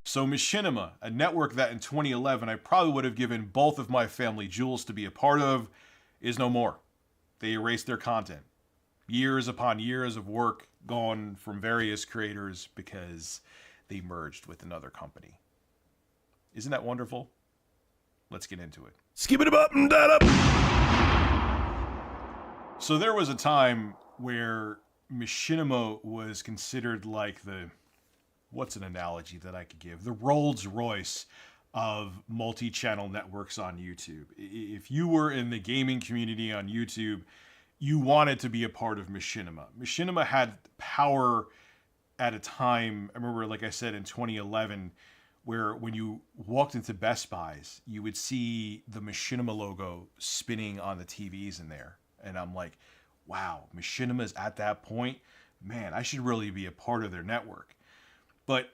So Machinima, a network that in 2011 I probably would have given both of my family jewels to be a part of, is no more. They erased their content. Years upon years of work gone from various creators because they merged with another company. Isn't that wonderful? Let's get into it. Skip it up and that up. So there was a time where Machinima was considered like the, what's an analogy that I could give? The Rolls Royce of multi-channel networks on YouTube. If you were in the gaming community on YouTube, you wanted to be a part of Machinima. Machinima had power at a time, I remember, like I said, in 2011, where when you walked into Best Buys, you would see the Machinima logo spinning on the TVs in there. And I'm like, wow, Machinima's at that point? Man, I should really be a part of their network. But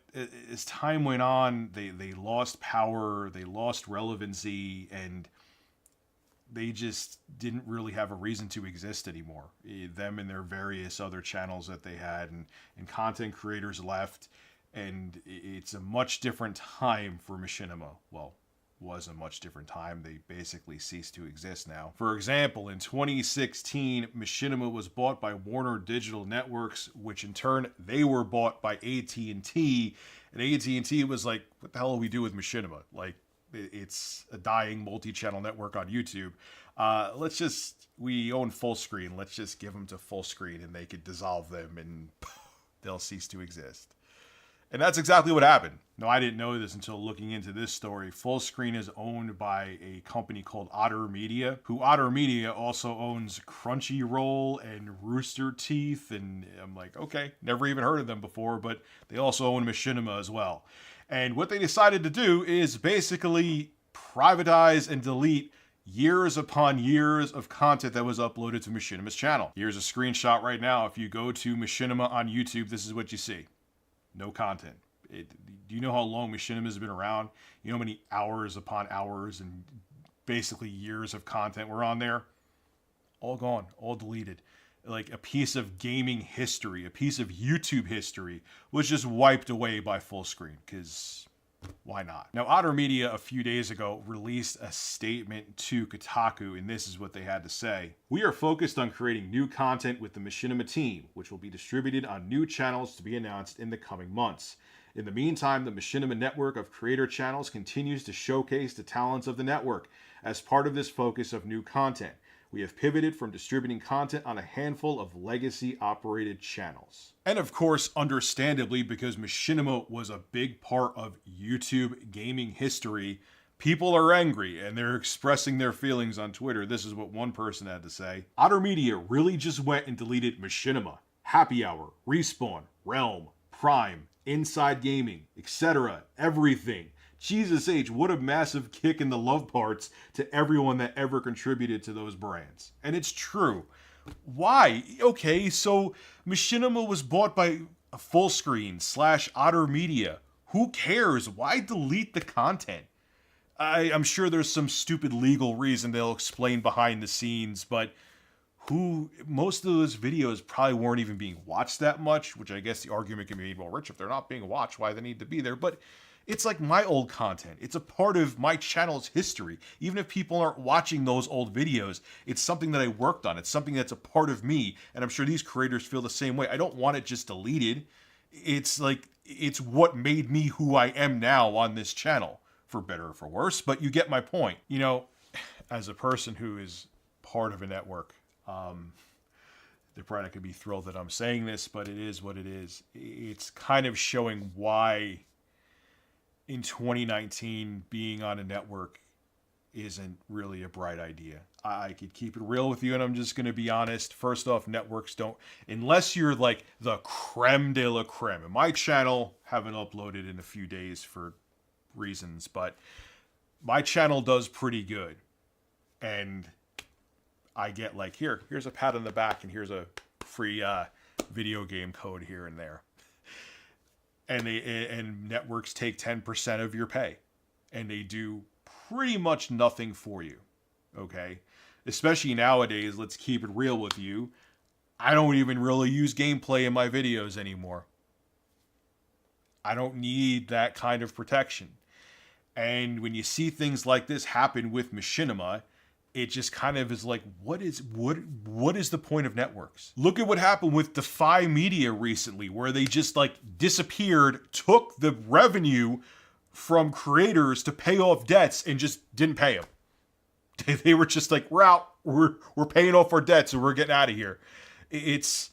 as time went on, they lost power, they lost relevancy, and they just didn't really have a reason to exist anymore. Them and their various other channels that they had, and content creators left, and it's a much different time for Machinima. Well, was a much different time. They basically ceased to exist now. For example, in 2016, Machinima was bought by Warner Digital Networks, which in turn, they were bought by AT&T. And AT&T was like, what the hell do we do with Machinima? Like, it's a dying multi-channel network on YouTube. We own Full Screen. Let's just give them to Full Screen and they could dissolve them and they'll cease to exist. And that's exactly what happened. No, I didn't know this until looking into this story. Full Screen is owned by a company called Otter Media, who Otter Media also owns Crunchyroll and Rooster Teeth. And I'm like, okay, never even heard of them before, but they also own Machinima as well. And what they decided to do is basically privatize and delete years upon years of content that was uploaded to Machinima's channel. Here's a screenshot right now. If you go to Machinima on YouTube, this is what you see. No content. Do you know how long Machinima has been around? You know how many hours upon hours and basically years of content were on there? All gone, all deleted. Like a piece of gaming history, a piece of YouTube history was just wiped away by Full Screen, because why not? Now, Otter Media a few days ago released a statement to Kotaku, and this is what they had to say. We are focused on creating new content with the Machinima team, which will be distributed on new channels to be announced in the coming months. In the meantime, the Machinima network of creator channels continues to showcase the talents of the network as part of this focus of new content. We have pivoted from distributing content on a handful of legacy-operated channels. And of course, understandably, because Machinima was a big part of YouTube gaming history, people are angry and they're expressing their feelings on Twitter. This is what one person had to say. Otter Media really just went and deleted Machinima, Happy Hour, Respawn, Realm, Prime, Inside Gaming, etc. Everything. Jesus H, what a massive kick in the love parts to everyone that ever contributed to those brands. And it's true. Why? Okay, so Machinima was bought by Full Screen / Otter Media. Who cares? Why delete the content? I'm sure there's some stupid legal reason they'll explain behind the scenes, but most of those videos probably weren't even being watched that much, which I guess the argument can be made, well, Rich, if they're not being watched, why they need to be there? But it's like my old content. It's a part of my channel's history. Even if people aren't watching those old videos, it's something that I worked on. It's something that's a part of me. And I'm sure these creators feel the same way. I don't want it just deleted. It's what made me who I am now on this channel, for better or for worse. But you get my point. You know, as a person who is part of a network, they're probably not going to be thrilled that I'm saying this, but it is what it is. It's kind of showing why in 2019, being on a network isn't really a bright idea. I could keep it real with you, and I'm just going to be honest. First off, networks don't, unless you're like the creme de la creme. And my channel, haven't uploaded in a few days for reasons, but my channel does pretty good. and I get like, here's a pat on the back, and here's a free video game code here and there. And networks take 10% of your pay, and they do pretty much nothing for you. Okay? Especially nowadays, let's keep it real with you. I don't even really use gameplay in my videos anymore. I don't need that kind of protection. And when you see things like this happen with Machinima, it just kind of is like, what is the point of networks? Look at what happened with Defy Media recently, where they just like disappeared, took the revenue from creators to pay off debts and just didn't pay them. They were just like, we're out, we're paying off our debts and we're getting out of here. It's,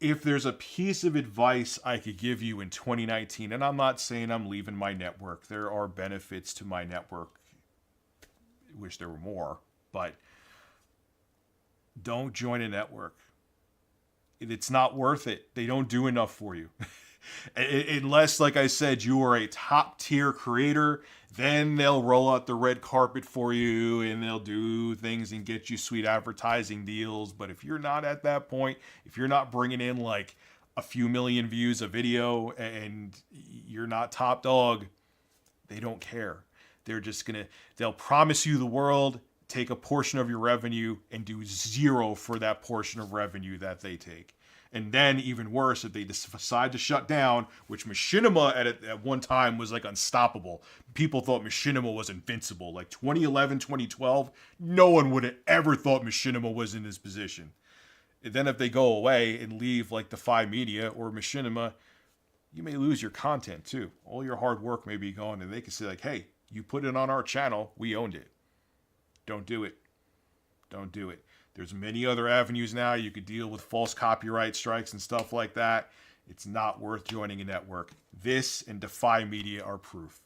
if there's a piece of advice I could give you in 2019, and I'm not saying I'm leaving my network, there are benefits to my network. Wish there were more, but don't join a network. It's not worth it. They don't do enough for you. Unless, like I said, you are a top tier creator, then they'll roll out the red carpet for you and they'll do things and get you sweet advertising deals. But if you're not at that point, if you're not bringing in like a few million views a video and you're not top dog, they don't care. They'll promise you the world, take a portion of your revenue, and do zero for that portion of revenue that they take. And then even worse, if they decide to shut down, which Machinima at one time was like unstoppable. People thought Machinima was invincible. Like 2011, 2012, no one would have ever thought Machinima was in this position. And then if they go away and leave like Defy Media or Machinima, you may lose your content too. All your hard work may be gone, and they can say like, hey, you put it on our channel, we owned it. Don't do it. Don't do it. There's many other avenues now. You could deal with false copyright strikes and stuff like that. It's not worth joining a network. This and Defy Media are proof.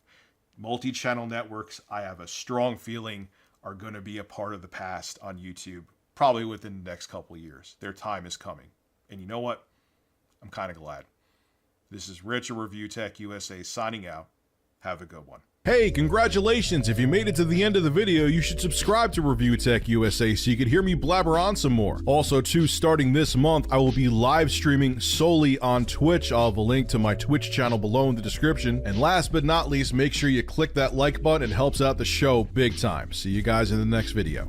Multi-channel networks, I have a strong feeling, are going to be a part of the past on YouTube, probably within the next couple of years. Their time is coming. And you know what? I'm kind of glad. This is Rich of Review Tech USA signing out. Have a good one. Hey, congratulations! If you made it to the end of the video, you should subscribe to Review Tech USA so you can hear me blabber on some more. Also, too, starting this month, I will be live streaming solely on Twitch. I'll have a link to my Twitch channel below in the description. And last but not least, make sure you click that like button. It helps out the show big time. See you guys in the next video.